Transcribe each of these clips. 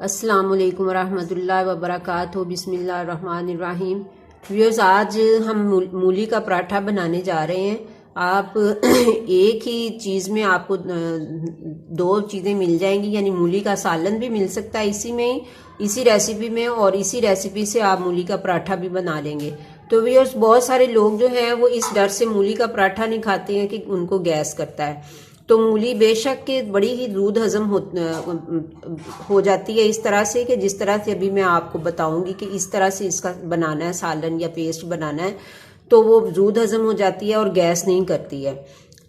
अस्सलाम वालेकुम रहमतुल्लाहि व बरकातहू। बिस्मिल्लाहिर रहमानिर रहीम। व्यूअर्स, आज हम मूली का पराठा बनाने जा रहे हैं। आप एक ही चीज़ में आपको दो चीज़ें मिल जाएंगी, यानी मूली का सालन भी मिल सकता है इसी में ही, इसी रेसिपी में, और इसी रेसिपी से आप मूली का पराठा भी बना लेंगे। तो व्यूअर्स, बहुत सारे लोग जो हैं वो इस डर से मूली का पराठा नहीं खाते हैं कि उनको गैस करता है। तो मूली बेशक के बड़ी ही दूध हजम हो जाती है इस तरह से कि जिस तरह से अभी मैं आपको बताऊंगी कि इस तरह से इसका बनाना है, सालन या पेस्ट बनाना है, तो वो दूध हजम हो जाती है और गैस नहीं करती है।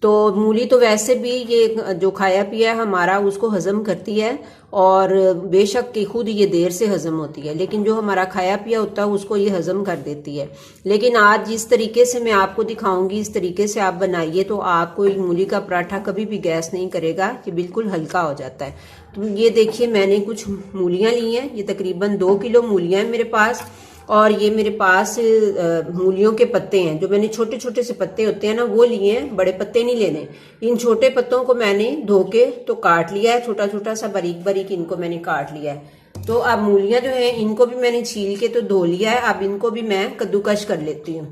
तो मूली तो वैसे भी ये जो खाया पिया हमारा उसको हजम करती है, और बेशक कि खुद ये देर से हजम होती है, लेकिन जो हमारा खाया पिया होता है उसको ये हजम कर देती है। लेकिन आज जिस तरीके से मैं आपको दिखाऊंगी इस तरीके से आप बनाइए तो आपको मूली का पराठा कभी भी गैस नहीं करेगा, ये बिल्कुल हल्का हो जाता है। तो ये देखिए, मैंने कुछ मूलियाँ ली हैं, ये तकरीबन 2 किलो मूलियाँ हैं मेरे पास। और ये मेरे पास मूलियों के पत्ते हैं, जो मैंने छोटे छोटे से पत्ते होते हैं ना वो लिए हैं, बड़े पत्ते नहीं लेने। इन छोटे पत्तों को मैंने धो के तो काट लिया है, छोटा छोटा सा बारीक बारीक इनको मैंने काट लिया है। तो अब मूलियां जो है इनको भी मैंने छील के तो धो लिया है, अब इनको भी मैं कद्दूकश कर लेती हूँ।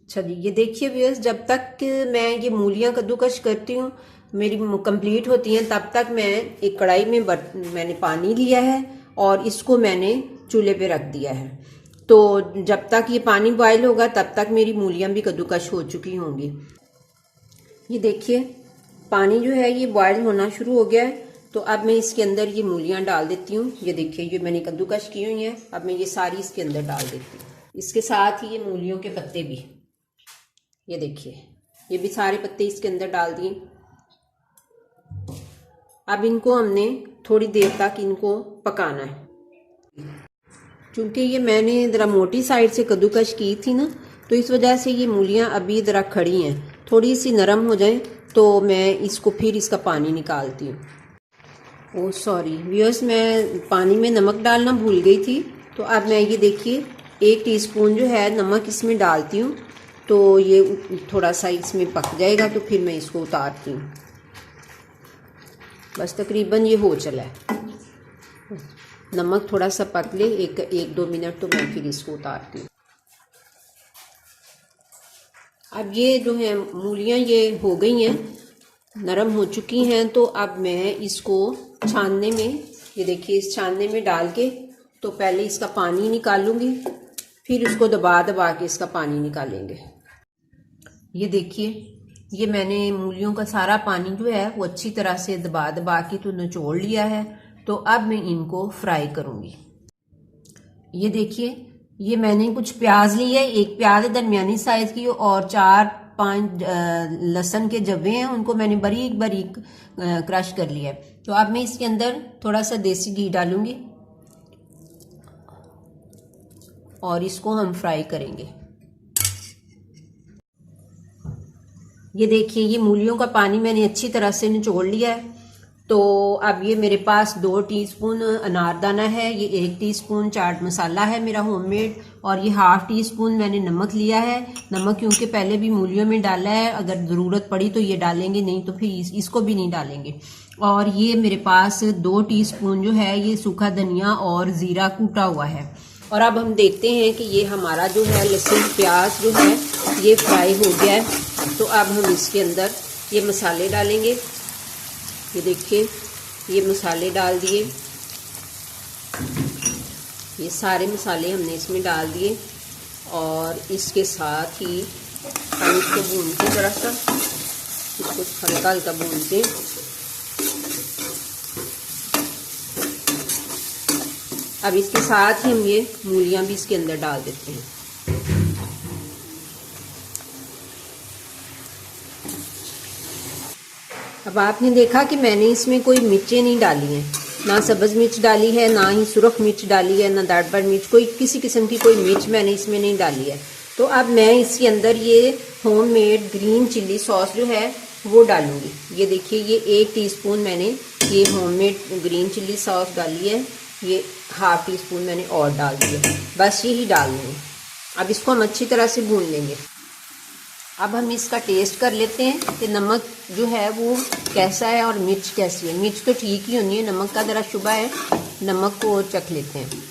अच्छा जी, ये देखिए व्यूअर्स, जब तक मैं ये मूलियां कद्दूकश करती हूँ मेरी कंप्लीट होती हैं, तब तक मैं एक कढ़ाई में मैंने पानी लिया है और इसको मैंने चूल्हे पे रख दिया है। तो जब तक ये पानी बॉयल होगा तब तक मेरी मूलियां भी कद्दूकश हो चुकी होंगी। ये देखिए, पानी जो है ये बॉयल होना शुरू हो गया है। तो अब मैं इसके अंदर ये मूलियां डाल देती हूँ। ये देखिए, ये मैंने कद्दूकश की हुई है, अब मैं ये सारी इसके अंदर डाल देती हूँ। इसके साथ ही ये मूलियों के पत्ते भी, ये देखिए, ये भी सारे पत्ते इसके अंदर डाल दिए। अब इनको हमने थोड़ी देर तक इनको पकाना है। क्योंकि ये मैंने ज़रा मोटी साइड से कद्दूकश की थी ना, तो इस वजह से ये मूलियाँ अभी ज़रा खड़ी हैं, थोड़ी सी नरम हो जाए तो मैं इसको फिर इसका पानी निकालती हूँ। ओह सॉरी व्यूअर्स, मैं पानी में नमक डालना भूल गई थी। तो अब मैं ये देखिए 1 टीस्पून जो है नमक इसमें डालती हूँ, तो ये थोड़ा सा इसमें पक जाएगा तो फिर मैं इसको उतारती हूँ। बस तकरीबन ये हो चला है, नमक थोड़ा सा पक ले, एक दो मिनट, तो मैं फिर इसको उतारती हूँ। अब ये जो है मूलियाँ ये हो गई हैं, नरम हो चुकी हैं। तो अब मैं इसको छानने में, ये देखिए, इस छानने में डाल के तो पहले इसका पानी निकालूंगी, फिर उसको दबा दबा के इसका पानी निकालेंगे। ये देखिए, ये मैंने मूलियों का सारा पानी जो है वो अच्छी तरह से दबा दबा के तो निचोड़ लिया है। तो अब मैं इनको फ्राई करूंगी। ये देखिए, ये मैंने कुछ प्याज ली है, एक प्याज है दरमियानी साइज की, और 4-5 लहसुन के जब्बे हैं, उनको मैंने बारीक बारीक क्रश कर लिया है। तो अब मैं इसके अंदर थोड़ा सा देसी घी डालूंगी और इसको हम फ्राई करेंगे। ये देखिए, ये मूलियों का पानी मैंने अच्छी तरह से निचोड़ लिया है। तो अब ये मेरे पास 2 टीस्पून अनारदाना है, ये 1 टीस्पून चाट मसाला है मेरा होममेड, और ये 1/2 टीस्पून मैंने नमक लिया है। नमक क्योंकि पहले भी मूलियों में डाला है, अगर ज़रूरत पड़ी तो ये डालेंगे, नहीं तो फिर इसको भी नहीं डालेंगे। और ये मेरे पास 2 टीस्पून जो है ये सूखा धनिया और ज़ीरा कूटा हुआ है। और अब हम देखते हैं कि ये हमारा जो है लहसुन प्याज जो है ये फ्राई हो गया है। तो अब हम इसके अंदर ये मसाले डालेंगे। ये देखिए, ये मसाले डाल दिए, ये सारे मसाले हमने इसमें डाल दिए, और इसके साथ ही हम इसको भूनते, जरा सा इसको हल्का हल्का भूनते। अब इसके साथ ही हम ये मूलियां भी इसके अंदर डाल देते हैं। अब आपने देखा कि मैंने इसमें कोई मिर्चें नहीं डाली हैं, ना सब्ज़ मिर्च डाली है, ना ही सुरख मिर्च डाली है, ना दाढ़ मिर्च, कोई किसी किस्म की कोई मिर्च मैंने इसमें नहीं डाली है। तो अब मैं इसके अंदर ये होममेड ग्रीन चिल्ली सॉस जो है वो डालूंगी। ये देखिए, ये 1 टीस्पून मैंने ये होममेड ग्रीन चिल्ली सॉस डाली है, ये 1/2 टीस्पून मैंने और डाल दिया, बस यही डालनी है। अब इसको हम अच्छी तरह से भून लेंगे। अब हम इसका टेस्ट कर लेते हैं कि नमक जो है वो कैसा है और मिर्च कैसी है। मिर्च तो ठीक ही होनी है, नमक का ज़रा शुबा है, नमक को चख लेते हैं।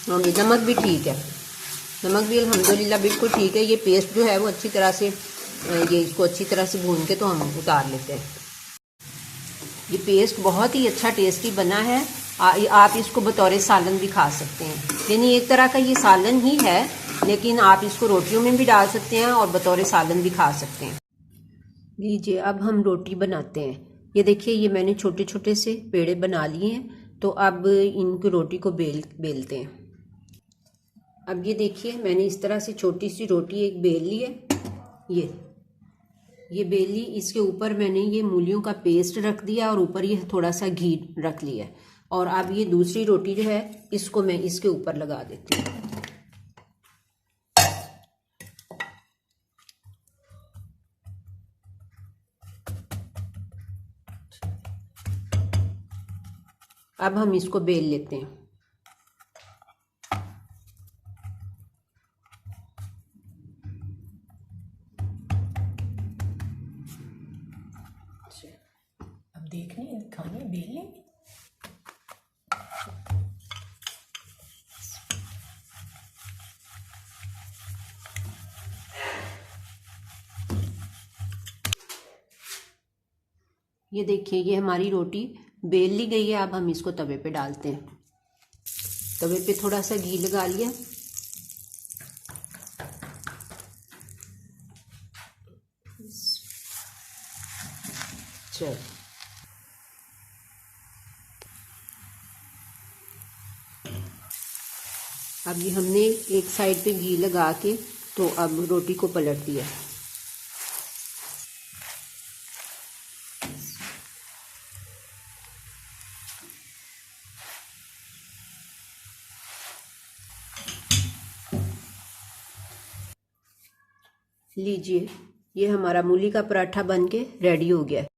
और नमक भी ठीक है, नमक भी अल्हम्दुलिल्लाह बिल्कुल ठीक है। ये पेस्ट जो है वो अच्छी तरह से, ये इसको अच्छी तरह से भून के तो हम उतार लेते हैं। ये पेस्ट बहुत ही अच्छा टेस्टी बना है। आप इसको बतौर सालन भी खा सकते हैं, यानी एक तरह का ये सालन ही है, लेकिन आप इसको रोटियों में भी डाल सकते हैं और बतौर सालन भी खा सकते हैं। लीजिए अब हम रोटी बनाते हैं। ये देखिए, ये मैंने छोटे छोटे से पेड़े बना लिए हैं, तो अब इनको रोटी को बेलते हैं। अब ये देखिए, मैंने इस तरह से छोटी सी रोटी एक बेल ली है। ये बेल ली, इसके ऊपर मैंने ये मूलियों का पेस्ट रख दिया और ऊपर ये थोड़ा सा घी रख लिया। और अब ये दूसरी रोटी जो है इसको मैं इसके ऊपर लगा देती हूँ। अब हम इसको बेल लेते हैं। अब देखनी है, दिखानी है, बेलनी। ये देखिए, ये हमारी रोटी बेल ली गई है। अब हम इसको तवे पे डालते हैं। तवे पे थोड़ा सा घी लगा लिया। चल, अब ये हमने एक साइड पे घी लगा के तो अब रोटी को पलट दिया। लीजिए, ये हमारा मूली का पराठा बन के रेडी हो गया है।